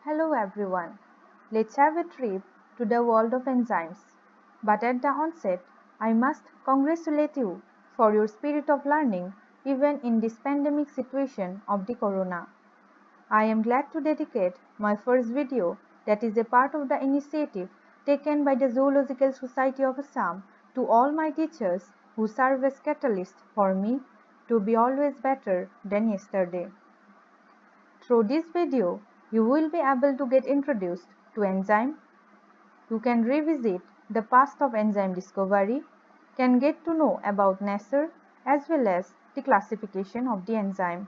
Hello everyone. Let's have a trip to the world of enzymes. But at the onset, I must congratulate you for your spirit of learning even in this pandemic situation of the corona. I am glad to dedicate my first video that is a part of the initiative taken by the Zoological Society of Assam to all my teachers who serve as catalysts for me to be always better than yesterday. Through this video, you will be able to get introduced to enzyme. You can revisit the past of enzyme discovery, can get to know about nature as well as the classification of the enzyme.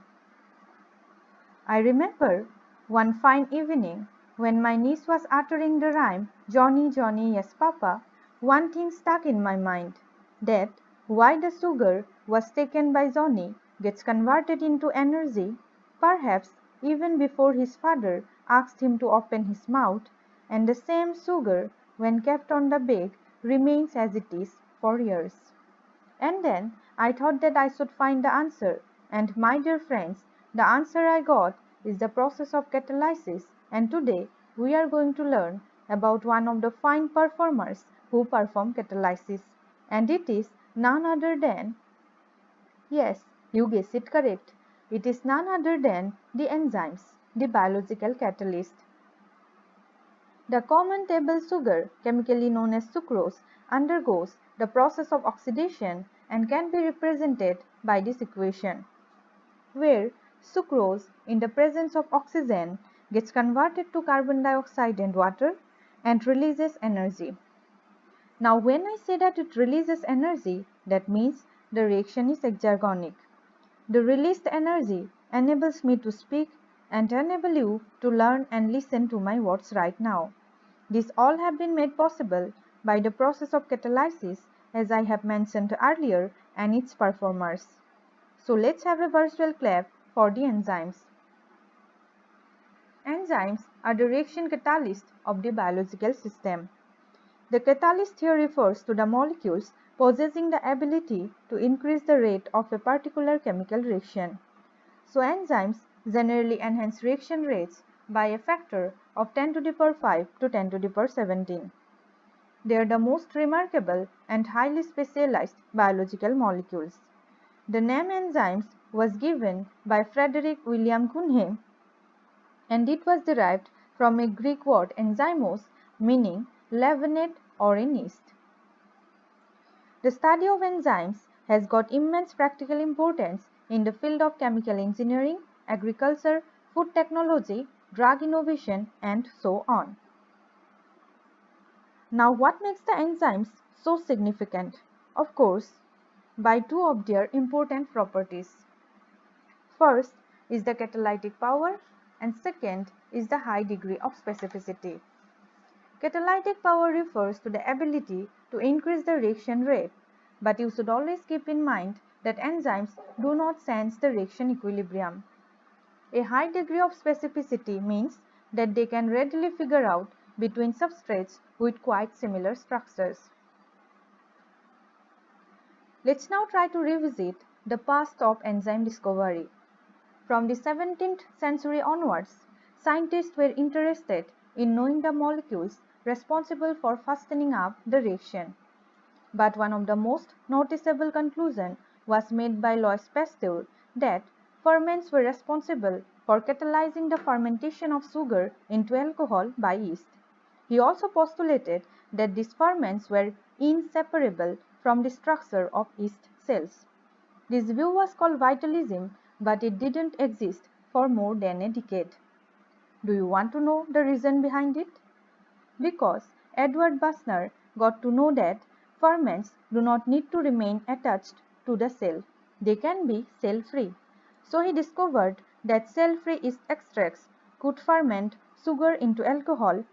I remember one fine evening when my niece was uttering the rhyme Johnny, Johnny, yes papa, one thing stuck in my mind, that why the sugar was taken by Johnny gets converted into energy, perhaps even before his father asked him to open his mouth, and the same sugar when kept on the bag remains as it is for years. And then I thought that I should find the answer, and my dear friends, the answer I got is the process of catalysis, and today we are going to learn about one of the fine performers who perform catalysis, and it is none other than, yes, you guessed it correct, it is none other than the enzymes, the biological catalyst. The common table sugar, chemically known as sucrose, undergoes the process of oxidation and can be represented by this equation, where sucrose, in the presence of oxygen, gets converted to carbon dioxide and water and releases energy. Now, when I say that it releases energy, that means the reaction is exergonic. The released energy enables me to speak and enable you to learn and listen to my words right now. These all have been made possible by the process of catalysis, as I have mentioned earlier, and its performers. So let's have a virtual clap for the enzymes. Enzymes are the reaction catalysts of the biological system. The catalyst here refers to the molecules possessing the ability to increase the rate of a particular chemical reaction. So enzymes generally enhance reaction rates by a factor of 10 to the power 5 to 10 to the power 17. They are the most remarkable and highly specialized biological molecules. The name enzymes was given by Frederick William Kuhnhe, and it was derived from a Greek word enzymos, meaning leavened or in yeast. The study of enzymes has got immense practical importance in the field of chemical engineering, agriculture, food technology, drug innovation, and so on. Now, what makes the enzymes so significant? Of course, by two of their important properties. First is the catalytic power, and second is the high degree of specificity. Catalytic power refers to the ability to increase the reaction rate, but you should always keep in mind that enzymes do not sense the reaction equilibrium. A high degree of specificity means that they can readily figure out between substrates with quite similar structures. Let's now try to revisit the past of enzyme discovery. From the 17th century onwards, scientists were interested in knowing the molecules responsible for fastening up the reaction. But one of the most noticeable conclusions was made by Louis Pasteur that ferments were responsible for catalyzing the fermentation of sugar into alcohol by yeast. He also postulated that these ferments were inseparable from the structure of yeast cells. This view was called vitalism, but it didn't exist for more than a decade. Do you want to know the reason behind it? Because Edward Buchner got to know that ferments do not need to remain attached to the cell. They can be cell-free. So he discovered that cell-free yeast extracts could ferment sugar into alcohol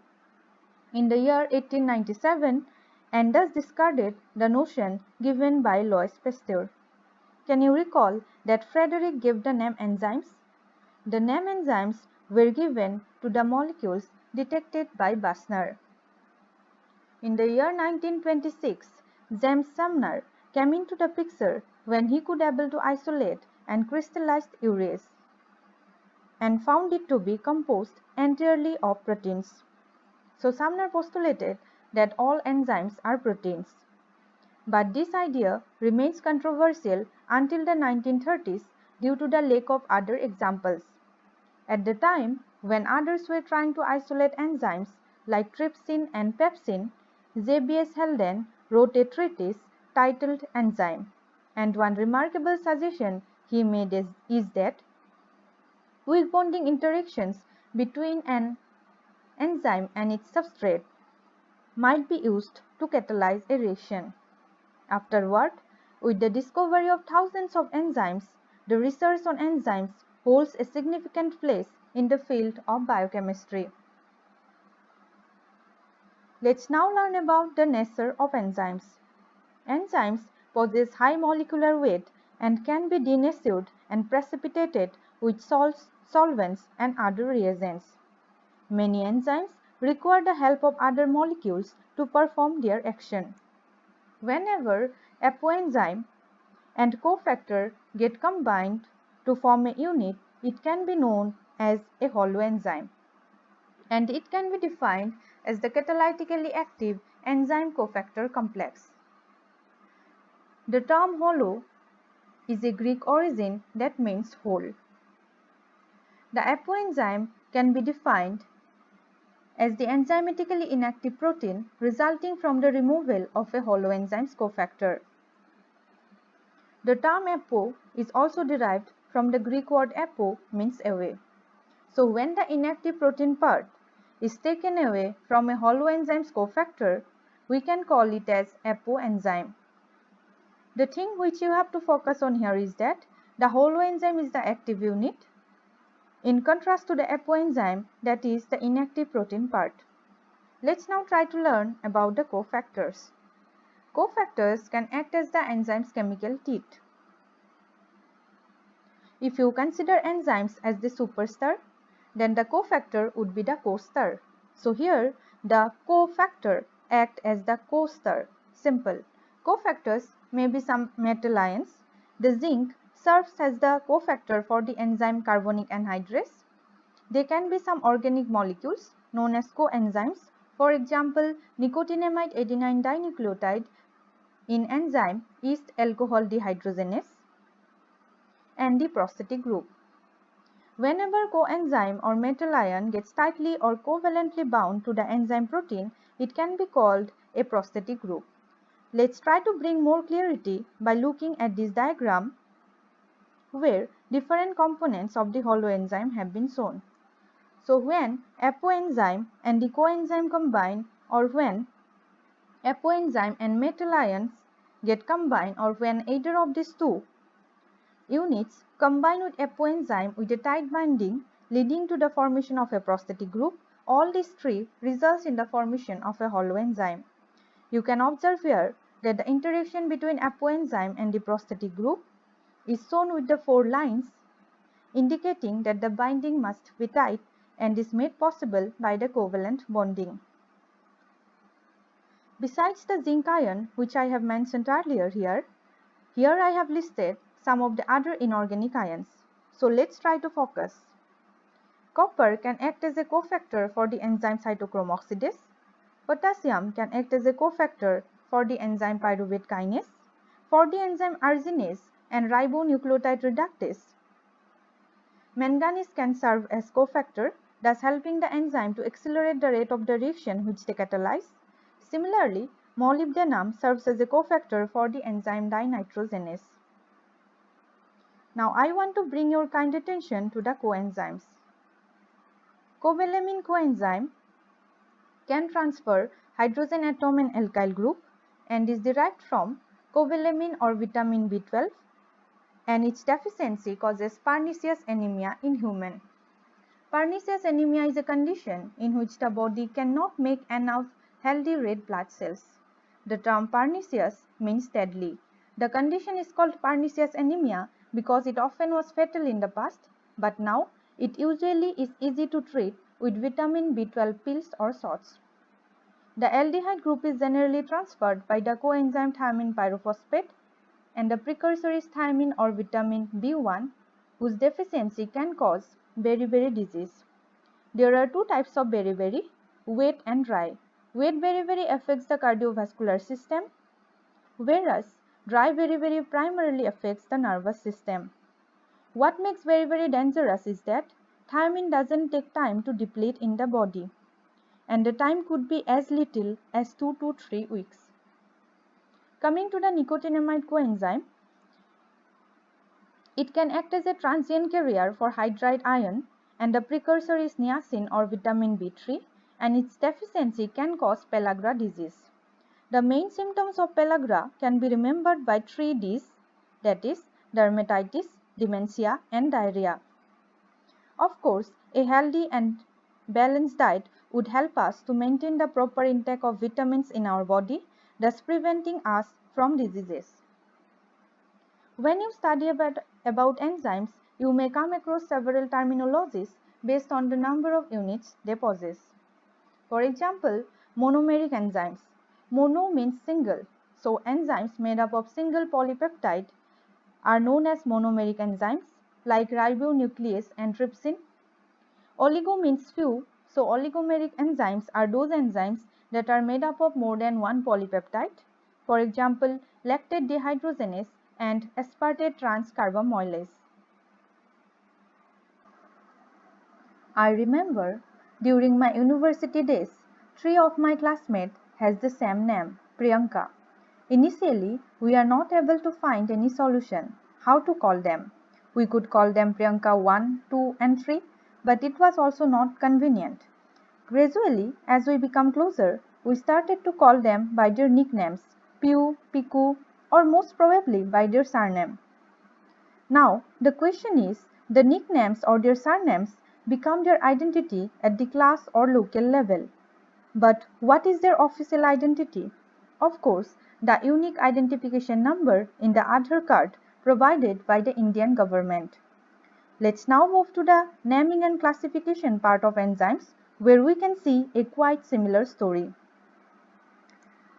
in the year 1897, and thus discarded the notion given by Louis Pasteur. Can you recall that Frederick gave the name enzymes? The name enzymes were given to the molecules detected by Buchner. In the year 1926, James Sumner came into the picture when he could able to isolate and crystallized urease. and found it to be composed entirely of proteins. So Sumner postulated that all enzymes are proteins. But this idea remains controversial until the 1930s due to the lack of other examples. At the time, when others were trying to isolate enzymes like trypsin and pepsin, J.B.S. Halden wrote a treatise titled Enzyme, and one remarkable suggestion he made is that weak bonding interactions between an enzyme and its substrate might be used to catalyze a reaction. Afterward, with the discovery of thousands of enzymes, the research on enzymes holds a significant place in the field of biochemistry. Let's now learn about the nature of enzymes. Enzymes possess high molecular weight and can be denatured and precipitated with salts, solvents, and other reagents. Many enzymes require the help of other molecules to perform their action. Whenever apoenzyme and cofactor get combined to form a unit, it can be known as a holoenzyme, and it can be defined as the catalytically active enzyme cofactor complex. The term holo is a Greek origin that means whole. The apoenzyme can be defined as the enzymatically inactive protein resulting from the removal of a holoenzyme's cofactor. The term apo is also derived from the Greek word apo, means away. So when the inactive protein part is taken away from a holoenzyme's cofactor, we can call it as apoenzyme. The thing which you have to focus on here is that the holoenzyme is the active unit, in contrast to the apoenzyme, that is the inactive protein part. Let's now try to learn about the cofactors. Cofactors can act as the enzyme's chemical teeth. If you consider enzymes as the superstar, then the cofactor would be the co-star. So here the cofactor act as the co-star. Simple. Cofactors may be some metal ions. The zinc serves as the cofactor for the enzyme carbonic anhydrase. They can be some organic molecules known as coenzymes. For example, nicotinamide adenine dinucleotide in enzyme yeast alcohol dehydrogenase and the prosthetic group. Whenever coenzyme or metal ion gets tightly or covalently bound to the enzyme protein, it can be called a prosthetic group. Let's try to bring more clarity by looking at this diagram where different components of the holoenzyme have been shown. So when apoenzyme and the coenzyme combine, or when apoenzyme and metal ions get combined, or when either of these two units combine with apoenzyme with a tight binding leading to the formation of a prosthetic group, all these three results in the formation of a holoenzyme. You can observe here that the interaction between apoenzyme and the prosthetic group is shown with the four lines, indicating that the binding must be tight and is made possible by the covalent bonding. Besides the zinc ion, which I have mentioned earlier here I have listed some of the other inorganic ions. So let's try to focus. Copper can act as a cofactor for the enzyme cytochrome oxidase. Potassium can act as a cofactor for the enzyme pyruvate kinase, for the enzyme arginase and ribonucleotide reductase. Manganese can serve as cofactor, thus helping the enzyme to accelerate the rate of the reaction which they catalyze. Similarly, molybdenum serves as a cofactor for the enzyme dinitrogenase. Now I want to bring your kind attention to the coenzymes. Cobalamin coenzyme can transfer hydrogen atom in alkyl group and is derived from cobalamin or vitamin B12, and its deficiency causes pernicious anemia in human. Pernicious anemia is a condition in which the body cannot make enough healthy red blood cells. The term pernicious means deadly. The condition is called pernicious anemia because it often was fatal in the past, but now it usually is easy to treat with vitamin B12 pills or shots. The aldehyde group is generally transferred by the coenzyme thiamine pyrophosphate, and the precursor is thiamine or vitamin B1, whose deficiency can cause beriberi disease. There are two types of beriberi, wet and dry. Wet beriberi affects the cardiovascular system, whereas dry beriberi primarily affects the nervous system. What makes beriberi dangerous is that thiamine doesn't take time to deplete in the body, and the time could be as little as 2 to 3 weeks. Coming to the nicotinamide coenzyme, it can act as a transient carrier for hydride ion, and the precursor is niacin or vitamin B3, and its deficiency can cause pellagra disease. The main symptoms of pellagra can be remembered by 3 Ds, that is, dermatitis, dementia, and diarrhea. Of course, a healthy and balanced diet would help us to maintain the proper intake of vitamins in our body, thus preventing us from diseases. When you study about enzymes, you may come across several terminologies based on the number of units they possess. For example, monomeric enzymes. Mono means single, so enzymes made up of single polypeptide are known as monomeric enzymes like ribonuclease and trypsin. Oligo means few, so oligomeric enzymes are those enzymes that are made up of more than one polypeptide. For example, lactate dehydrogenase and aspartate transcarbamylase. I remember during my university days, 3 of my classmates has the same name, Priyanka. Initially, we are not able to find any solution how to call them. We could call them Priyanka 1, 2 and 3, but it was also not convenient. Gradually, as we become closer, we started to call them by their nicknames, Piu, Piku, or most probably by their surname. Now, the question is, the nicknames or their surnames become their identity at the class or local level. But what is their official identity? Of course, the unique identification number in the Aadhaar card provided by the Indian government. Let's now move to the naming and classification part of enzymes, where we can see a quite similar story.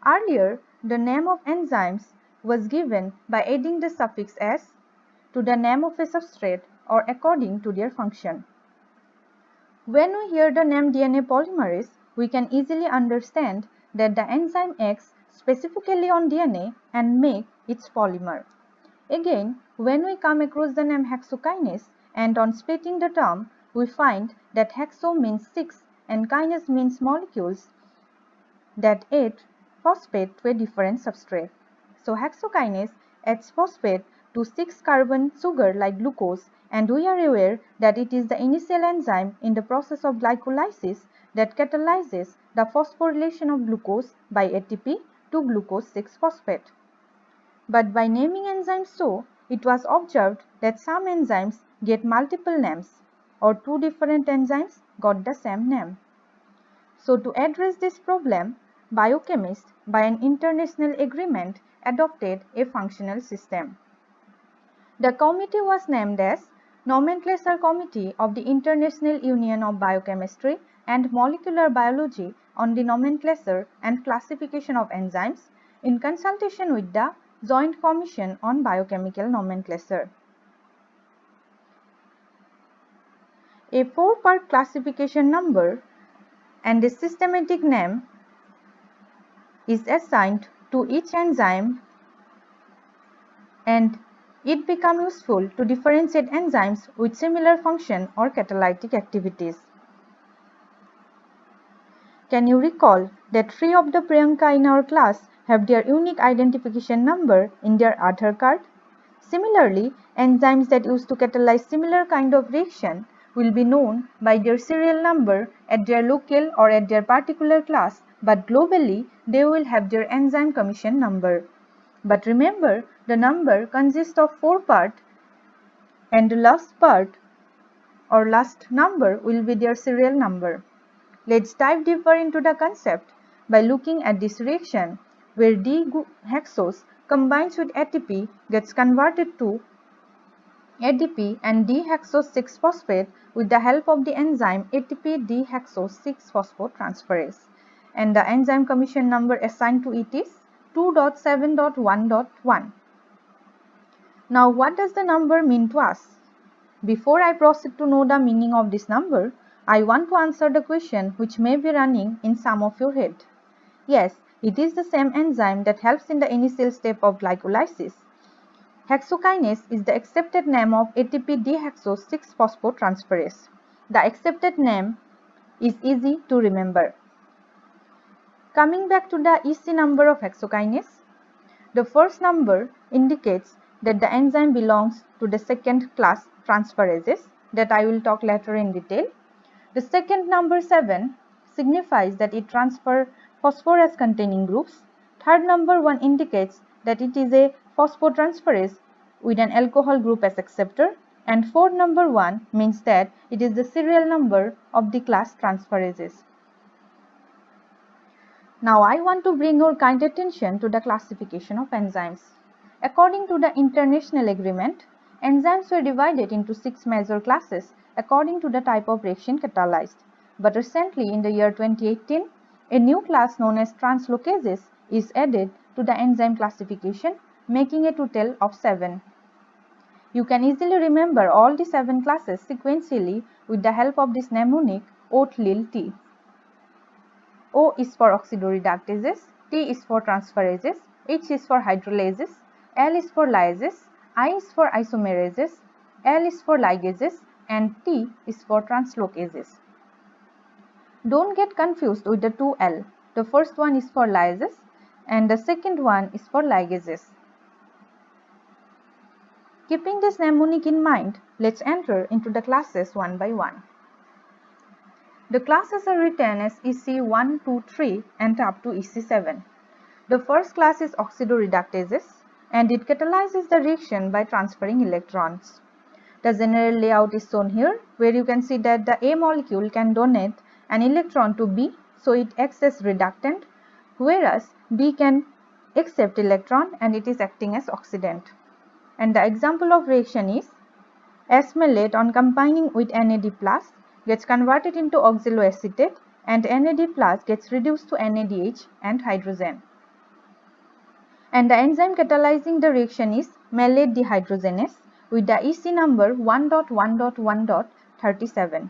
Earlier, the name of enzymes was given by adding the suffix "s" to the name of a substrate or according to their function. When we hear the name DNA polymerase, we can easily understand that the enzyme acts specifically on DNA and make its polymer. Again, when we come across the name hexokinase and on splitting the term, we find that hexo means 6 and kinase means molecules that add phosphate to a different substrate. So hexokinase adds phosphate to 6-carbon sugar like glucose, and we are aware that it is the initial enzyme in the process of glycolysis that catalyzes the phosphorylation of glucose by ATP to glucose 6-phosphate. But by naming enzymes so, it was observed that some enzymes get multiple names or 2 different enzymes got the same name. So to address this problem, biochemists by an international agreement adopted a functional system. The committee was named as Nomenclature Committee of the International Union of Biochemistry and Molecular Biology on the Nomenclature and Classification of Enzymes in consultation with the Joint Commission on Biochemical Nomenclature. A 4-part classification number and a systematic name is assigned to each enzyme, and it becomes useful to differentiate enzymes with similar function or catalytic activities. Can you recall that 3 of the Priyanka in our class have their unique identification number in their Aadhaar card? Similarly, enzymes that used to catalyze similar kind of reaction will be known by their serial number at their local or at their particular class, but globally they will have their enzyme commission number. But remember, the number consists of 4 parts, and the last part or last number will be their serial number. Let's dive deeper into the concept by looking at this reaction where D-hexose combines with ATP, gets converted to ADP and D-hexose 6-phosphate with the help of the enzyme ATP D-hexose 6-phosphotransferase, and the enzyme commission number assigned to it is 2.7.1.1. Now what does the number mean to us? Before I proceed to know the meaning of this number, I want to answer the question which may be running in some of your head. Yes, it is the same enzyme that helps in the initial step of glycolysis. Hexokinase is the accepted name of ATP dehexose 6-phosphotransferase. The accepted name is easy to remember. Coming back to the EC number of hexokinase, the first number indicates that the enzyme belongs to the second class transferases that I will talk later in detail. The second number 7 signifies that it transfers phosphorus containing groups. Third number 1 indicates that it is a phosphotransferase with an alcohol group as acceptor, and fourth number 1 means that it is the serial number of the class transferases. Now I want to bring your kind attention to the classification of enzymes. According to the international agreement, enzymes were divided into 6 major classes according to the type of reaction catalyzed. But recently in the year 2018, a new class known as translocases is added to the enzyme classification, making a total of 7. You can easily remember all the 7 classes sequentially with the help of this mnemonic OTLIL-T. O is for oxidoreductases, T is for transferases, H is for hydrolases, L is for lyases, I is for isomerases, L is for ligases, and T is for translocases. Don't get confused with the two L. The first one is for lyases and the second one is for ligases. Keeping this mnemonic in mind, let's enter into the classes one by one. The classes are written as EC1, 2, 3 and up to EC7. The first class is oxidoreductases and it catalyzes the reaction by transferring electrons. The general layout is shown here, where you can see that the A molecule can donate an electron to B, so it acts as reductant, whereas B can accept electron and it is acting as oxidant. And the example of reaction is S-malate on combining with NAD+ gets converted into oxaloacetate and NAD+ gets reduced to NADH and hydrogen. And the enzyme catalyzing the reaction is malate dehydrogenase with the EC number 1.1.1.37.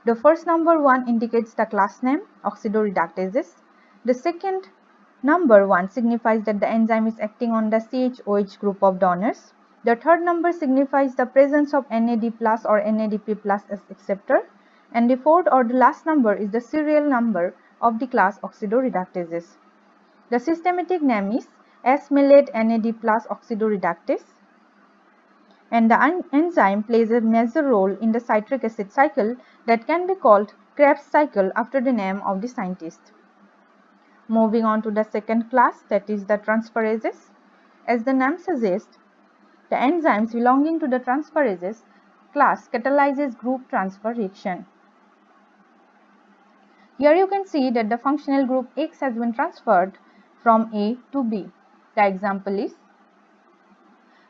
The first number 1 indicates the class name oxidoreductases. The second number 1 signifies that the enzyme is acting on the CH-OH group of donors. The third number signifies the presence of NAD+ or NADP+ as acceptor. And the fourth or the last number is the serial number of the class oxidoreductases. The systematic name is S-malate NAD+ oxidoreductase, and the enzyme plays a major role in the citric acid cycle that can be called Krebs cycle after the name of the scientist. Moving on to the second class, that is the transferases. As the name suggests, the enzymes belonging to the transferases class catalyzes group transfer reaction. Here you can see that the functional group X has been transferred from A to B. The example is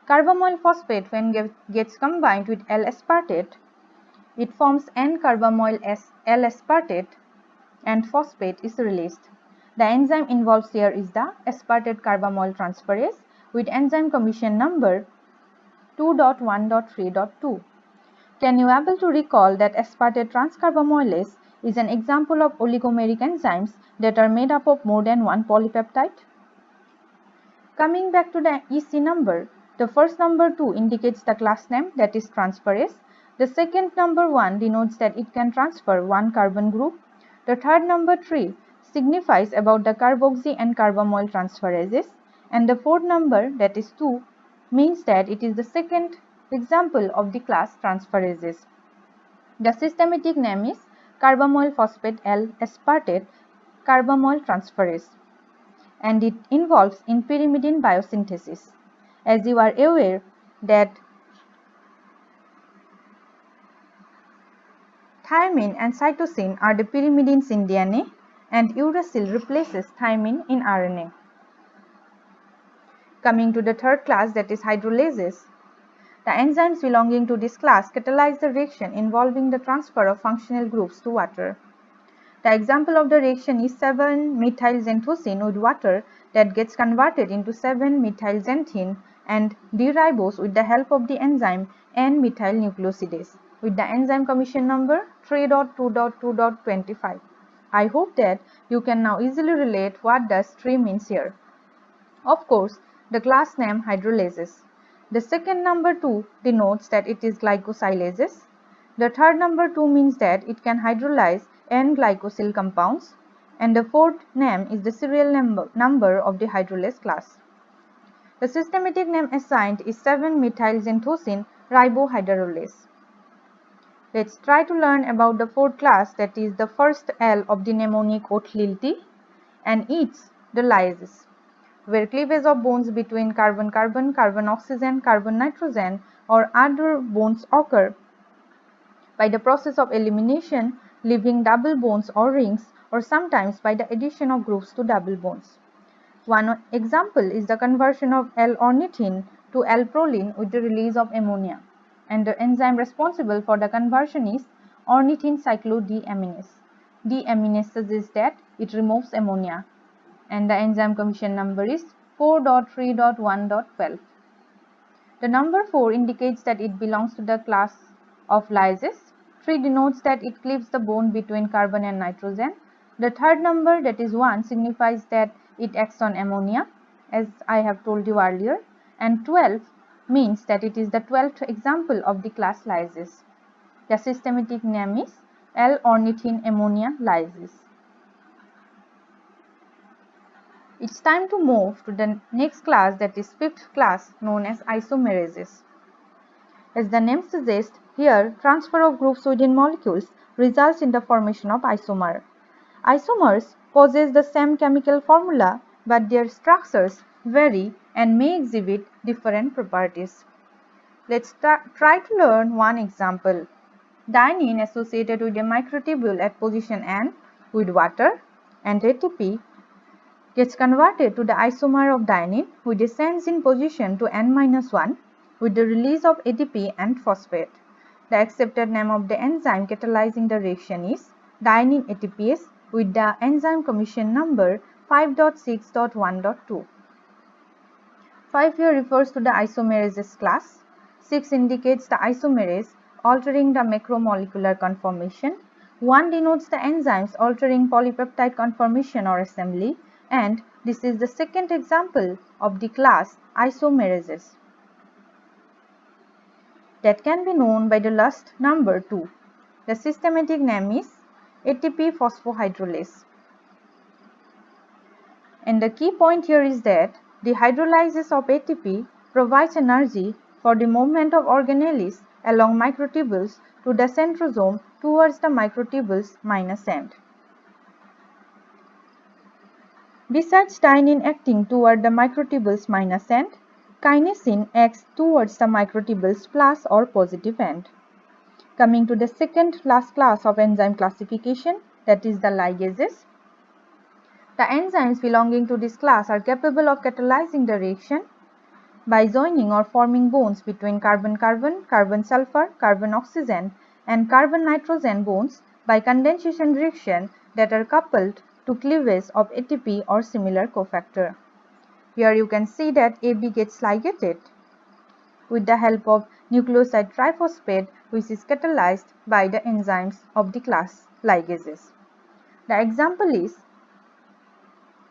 carbamoyl phosphate when gets combined with L-aspartate, it forms N-carbamoyl L-aspartate and phosphate is released. The enzyme involved here is the aspartate carbamoyl transferase with enzyme commission number 2.1.3.2. Can you able to recall that aspartate transcarbamylase is an example of oligomeric enzymes that are made up of more than one polypeptide? Coming back to the EC number, the first number 2 indicates the class name, that is transferase. The second number 1 denotes that it can transfer one carbon group. The third number 3 signifies about the carboxy and carbamoyl transferases. And the fourth number, that is 2, means that it is the second example of the class transferases. The systematic name is carbamoyl phosphate L-aspartate carbamoyl transferase, and it involves in pyrimidine biosynthesis. As you are aware that thymine and cytosine are the pyrimidines in DNA and uracil replaces thymine in RNA. Coming to the third class, that is hydrolases. The enzymes belonging to this class catalyze the reaction involving the transfer of functional groups to water. The example of the reaction is 7-methylxanthocene with water that gets converted into 7-methylxanthine and D-ribose with the help of the enzyme N-methyl nucleosidase with the enzyme commission number 3.2.2.25. I hope that you can now easily relate what does 3 means here. Of course, the class name hydrolases. The second number 2 denotes that it is glycosylases. The third number 2 means that it can hydrolyze N-glycosyl compounds. And the fourth name is the serial number of the hydrolase class. The systematic name assigned is 7-methylxanthocene ribohydrolase. Let's try to learn about the fourth class, that is the first L of the mnemonic oath lilty, and it's the lyases, where cleavage of bonds between carbon-carbon, carbon-oxygen, carbon-nitrogen or other bonds occur by the process of elimination, leaving double bonds or rings, or sometimes by the addition of groups to double bonds. One example is the conversion of L-ornithine to L-proline with the release of ammonia, and the enzyme responsible for the conversion is ornithine cyclodeaminase. Deaminase suggests that it removes ammonia, and the enzyme commission number is 4.3.1.12. The number 4 indicates that it belongs to the class of lyases. 3 denotes that it cleaves the bond between carbon and nitrogen. The third number, that is 1, signifies that it acts on ammonia, as I have told you earlier. And 12 means that it is the 12th example of the class lyases. The systematic name is L-ornithine ammonia lyase. It's time to move to the next class, that is 5th class, known as isomerases. As the name suggests, here transfer of groups within molecules results in the formation of isomer. Isomers possess the same chemical formula, but their structures vary and may exhibit different properties. Let's try to learn one example. Diene associated with a microtubule at position N with water, and ATP gets converted to the isomer of diene which descends in position to N-1 with the release of ATP and phosphate. The accepted name of the enzyme catalyzing the reaction is diene ATPase with the enzyme commission number 5.6.1.2. 5 here refers to the isomerases class. 6 indicates the isomerase altering the macromolecular conformation. 1 denotes the enzymes altering polypeptide conformation or assembly, and this is the second example of the class isomerases that can be known by the last number 2. The systematic name is ATP phosphohydrolase. And the key point here is that the hydrolysis of ATP provides energy for the movement of organelles along microtubules to the centrosome towards the microtubules minus end. Besides diene acting toward the microtubules minus end, kinesin acts towards the microtubules plus or positive end. Coming to the second last class of enzyme classification, that is the ligases. The enzymes belonging to this class are capable of catalyzing the reaction by joining or forming bonds between carbon-carbon, carbon-sulfur, carbon-oxygen and carbon-nitrogen bonds by condensation reaction that are coupled to cleavage of ATP or similar cofactor. Here you can see that AB gets ligated with the help of nucleoside triphosphate, which is catalyzed by the enzymes of the class ligases. The example is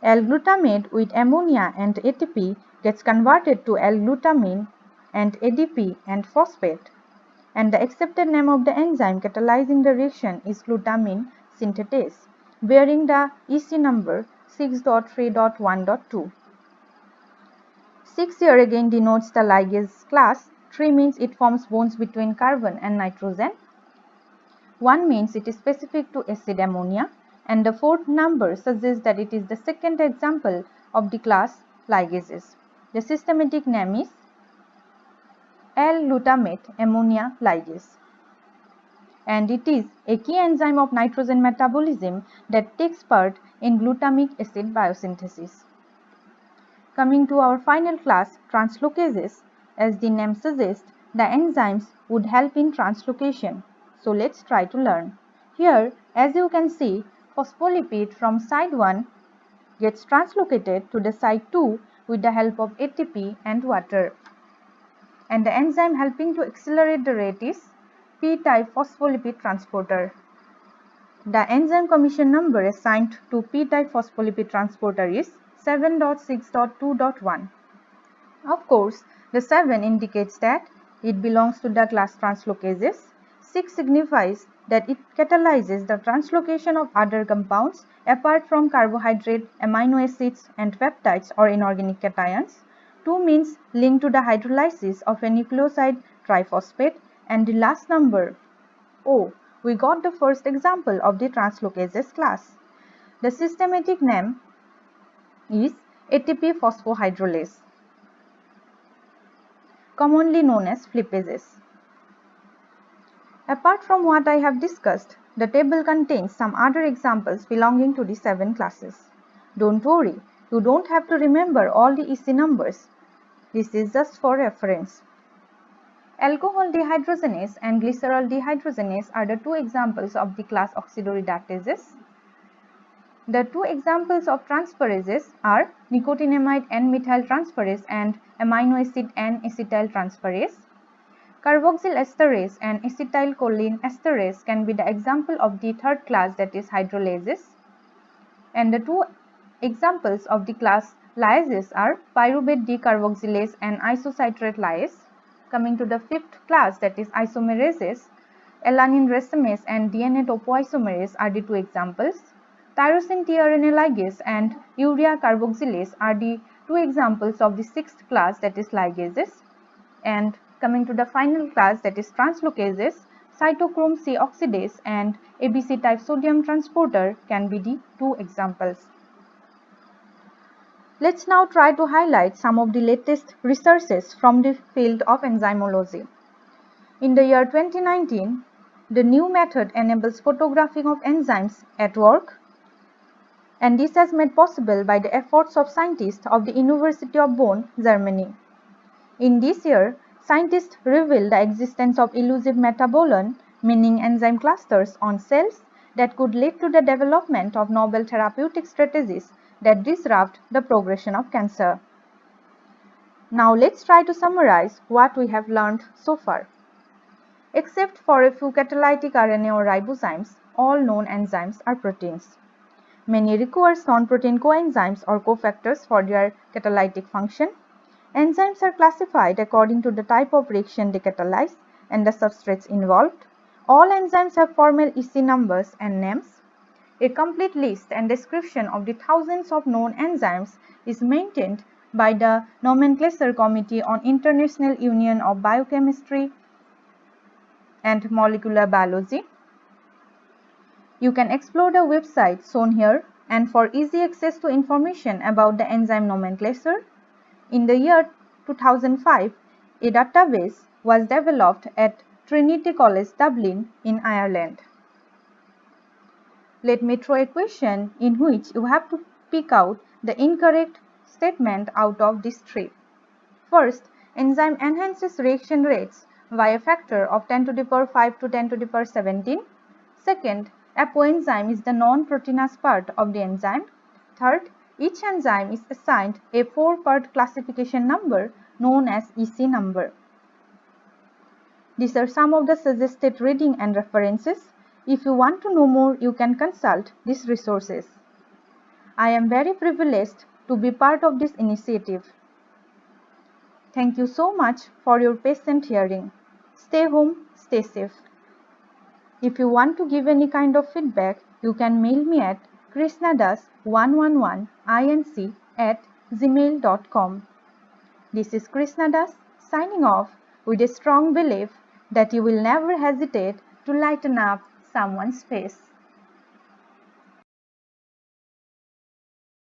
L-glutamate with ammonia and ATP gets converted to L-glutamine and ADP and phosphate, and the accepted name of the enzyme catalyzing the reaction is glutamine synthetase, bearing the EC number 6.3.1.2. 6 here again denotes the ligase class. 3 means it forms bonds between carbon and nitrogen. 1 means it is specific to acid ammonia, and the fourth number suggests that it is the second example of the class ligases. The systematic name is L-glutamate ammonia ligase, and it is a key enzyme of nitrogen metabolism that takes part in glutamic acid biosynthesis. Coming to our final class, translocases, as the name suggests, the enzymes would help in translocation. So let's try to learn. Here, as you can see, phospholipid from side 1 gets translocated to the side 2 with the help of ATP and water. And the enzyme helping to accelerate the rate is P-type phospholipid transporter. The enzyme commission number assigned to P-type phospholipid transporter is 7.6.2.1. Of course, the 7 indicates that it belongs to the class translocases. 6 signifies that it catalyzes the translocation of other compounds apart from carbohydrate, amino acids, and peptides or inorganic cations. 2 means linked to the hydrolysis of a nucleoside triphosphate, and the last number, O, we got the first example of the translocases class. The systematic name is ATP phosphohydrolase, commonly known as flipases. Apart from what I have discussed, the table contains some other examples belonging to the 7 classes. Don't worry, you don't have to remember all the EC numbers. This is just for reference. Alcohol dehydrogenase and glycerol dehydrogenase are the 2 examples of the class oxidoredicases. The 2 examples of transferases are nicotinamide N-methyl transferase and amino acid N-acetyl transferase. Carboxyl esterase and acetylcholine esterase can be the example of the 3rd class, that is hydrolases. And the 2 examples of the class lyases are pyruvate decarboxylase and isocitrate lyase. Coming to the 5th class, that is isomerases, alanine racemase and DNA topoisomerase are the 2 examples. Tyrosine tRNA ligase and urea carboxylase are the 2 examples of the 6th class, that is ligases. And coming to the final class, that is translocases, cytochrome C oxidase and ABC type sodium transporter can be the 2 examples. Let's now try to highlight some of the latest researches from the field of enzymology. In the year 2019, the new method enables photographing of enzymes at work, and this has made possible by the efforts of scientists of the University of Bonn, Germany. In this year, scientists revealed the existence of elusive metabolon, meaning enzyme clusters on cells that could lead to the development of novel therapeutic strategies that disrupt the progression of cancer. Now let's try to summarize what we have learned so far. Except for a few catalytic RNA or ribozymes, all known enzymes are proteins. Many require non-protein coenzymes or cofactors for their catalytic function. Enzymes are classified according to the type of reaction they catalyze and the substrates involved. All enzymes have formal EC numbers and names. A complete list and description of the thousands of known enzymes is maintained by the Nomenclature Committee on International Union of Biochemistry and Molecular Biology. You can explore the website shown here, and for easy access to information about the enzyme nomenclature, in the year 2005, a database was developed at Trinity College Dublin in Ireland. Let me throw a question in which you have to pick out the incorrect statement out of this 3. First, enzyme enhances reaction rates by a factor of 10 to the power 5 to 10 to the power 17. Second, apoenzyme is the non-proteinase part of the enzyme. Third, each enzyme is assigned a 4-part classification number known as EC number. These are some of the suggested reading and references. If you want to know more, you can consult these resources. I am very privileged to be part of this initiative. Thank you so much for your patient hearing. Stay home, stay safe. If you want to give any kind of feedback, you can mail me at krishnadas111inc@gmail.com. This is Krishnadas signing off with a strong belief that you will never hesitate to lighten up someone's face.